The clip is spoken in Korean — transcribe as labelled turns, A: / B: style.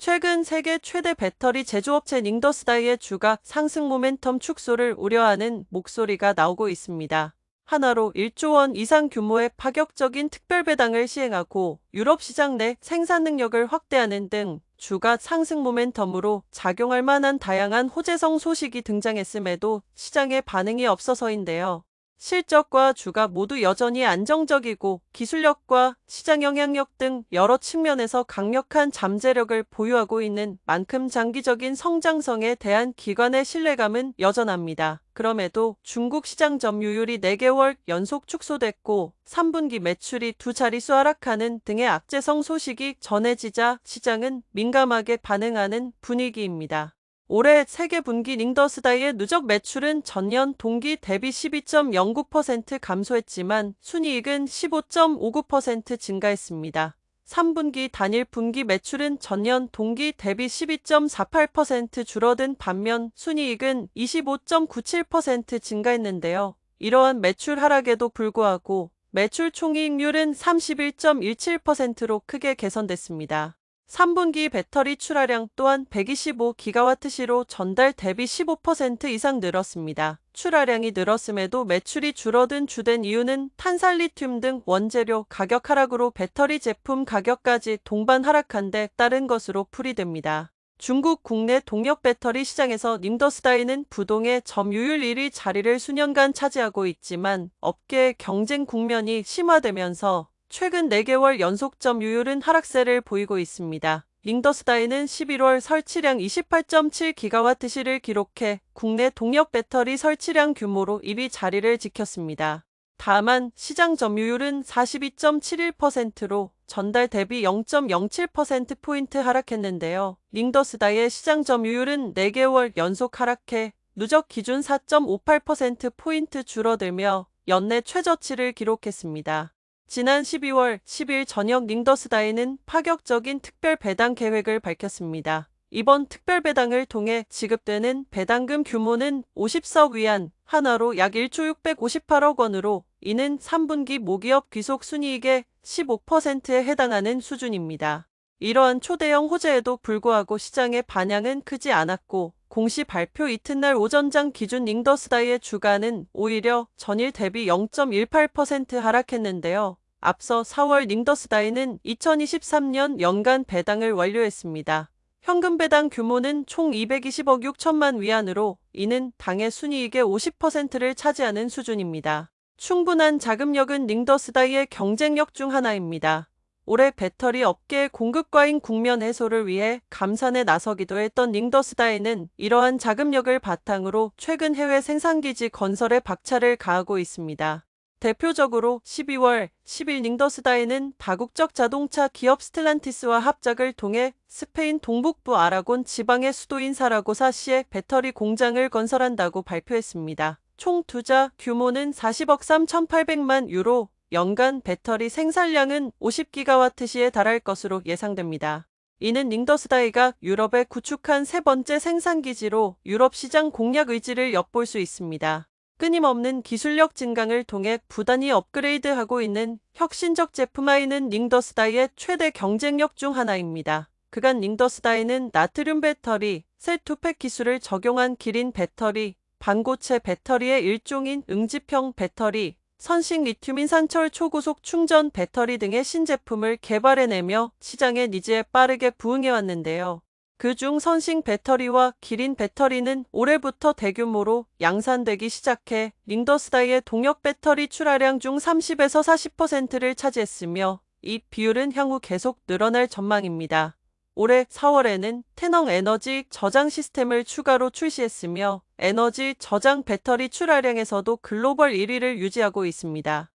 A: 최근 세계 최대 배터리 제조업체 닝더스다이의 주가 상승 모멘텀 축소를 우려하는 목소리가 나오고 있습니다. 하나로 1조 원 이상 규모의 파격적인 특별 배당을 시행하고 유럽 시장 내 생산 능력을 확대하는 등 주가 상승 모멘텀으로 작용할 만한 다양한 호재성 소식이 등장했음에도 시장의 반응이 없어서인데요. 실적과 주가 모두 여전히 안정적이고 기술력과 시장 영향력 등 여러 측면에서 강력한 잠재력을 보유하고 있는 만큼 장기적인 성장성에 대한 기관의 신뢰감은 여전합니다. 그럼에도 중국 시장 점유율이 4개월 연속 축소됐고 3분기 매출이 2자릿수 하락하는 등의 악재성 소식이 전해지자 시장은 민감하게 반응하는 분위기입니다. 올해 세계 분기 닝더스다이의 누적 매출은 전년 동기 대비 12.09% 감소했지만 순이익은 15.59% 증가했습니다. 3분기 단일 분기 매출은 전년 동기 대비 12.48% 줄어든 반면 순이익은 25.97% 증가했는데요. 이러한 매출 하락에도 불구하고 매출 총이익률은 31.17%로 크게 개선됐습니다. 3분기 배터리 출하량 또한 125GWh로 전달 대비 15% 이상 늘었습니다. 출하량이 늘었음에도 매출이 줄어든 주된 이유는 탄산리튬 등 원재료 가격 하락으로 배터리 제품 가격까지 동반 하락한 데 따른 것으로 풀이됩니다. 중국 국내 동력 배터리 시장에서 닝더스다이는 부동의 점유율 1위 자리를 수년간 차지하고 있지만 업계의 경쟁 국면이 심화되면서 최근 4개월 연속 점유율은 하락세를 보이고 있습니다. 닝더스다이는 11월 설치량 28.7GWh를 기록해 국내 동력 배터리 설치량 규모로 1위 자리를 지켰습니다. 다만 시장 점유율은 42.71%로 전달 대비 0.07%포인트 하락했는데요. 닝더스다이의 시장 점유율은 4개월 연속 하락해 누적 기준 4.58%포인트 줄어들며 연내 최저치를 기록했습니다. 지난 12월 10일 저녁 닝더스다이는 파격적인 특별 배당 계획을 밝혔습니다. 이번 특별 배당을 통해 지급되는 배당금 규모는 50석 위안, 한화로 약 1조 658억 원으로 이는 3분기 모기업 귀속 순이익의 15%에 해당하는 수준입니다. 이러한 초대형 호재에도 불구하고 시장의 반향은 크지 않았고 공시 발표 이튿날 오전장 기준 닝더스다이의 주가는 오히려 전일 대비 0.18% 하락했는데요. 앞서 4월 닝더스다이는 2023년 연간 배당을 완료했습니다. 현금 배당 규모는 총 220억 6천만 위안으로 이는 당의 순이익의 50%를 차지하는 수준입니다. 충분한 자금력은 닝더스다이의 경쟁력 중 하나입니다. 올해 배터리 업계의 공급 과잉 국면 해소를 위해 감산에 나서기도 했던 닝더스다이는 이러한 자금력을 바탕으로 최근 해외 생산기지 건설에 박차를 가하고 있습니다. 대표적으로 12월 10일 닝더스다이는 다국적 자동차 기업 스텔란티스와 합작을 통해 스페인 동북부 아라곤 지방의 수도인 사라고사시에 배터리 공장을 건설한다고 발표했습니다. 총 투자 규모는 40억 3,800만 유로, 연간 배터리 생산량은 50GWh에 달할 것으로 예상됩니다. 이는 닝더스다이가 유럽에 구축한 세 번째 생산기지로 유럽 시장 공략 의지를 엿볼 수 있습니다. 끊임없는 기술력 증강을 통해 부단히 업그레이드하고 있는 혁신적 제품 I는 닝더스다이의 최대 경쟁력 중 하나입니다. 그간 닝더스다이는 나트륨 배터리, 셀2팩 기술을 적용한 기린 배터리, 반고체 배터리의 일종인 응집형 배터리, 선식 리튬 인산철 초고속 충전 배터리 등의 신제품을 개발해내며 시장의 니즈에 빠르게 부응해왔는데요. 그중 선식 배터리와 기린 배터리는 올해부터 대규모로 양산되기 시작해 닝더스다이의 동력 배터리 출하량 중 30에서 40%를 차지했으며 이 비율은 향후 계속 늘어날 전망입니다. 올해 4월에는 태능 에너지 저장 시스템을 추가로 출시했으며 에너지 저장 배터리 출하량에서도 글로벌 1위를 유지하고 있습니다.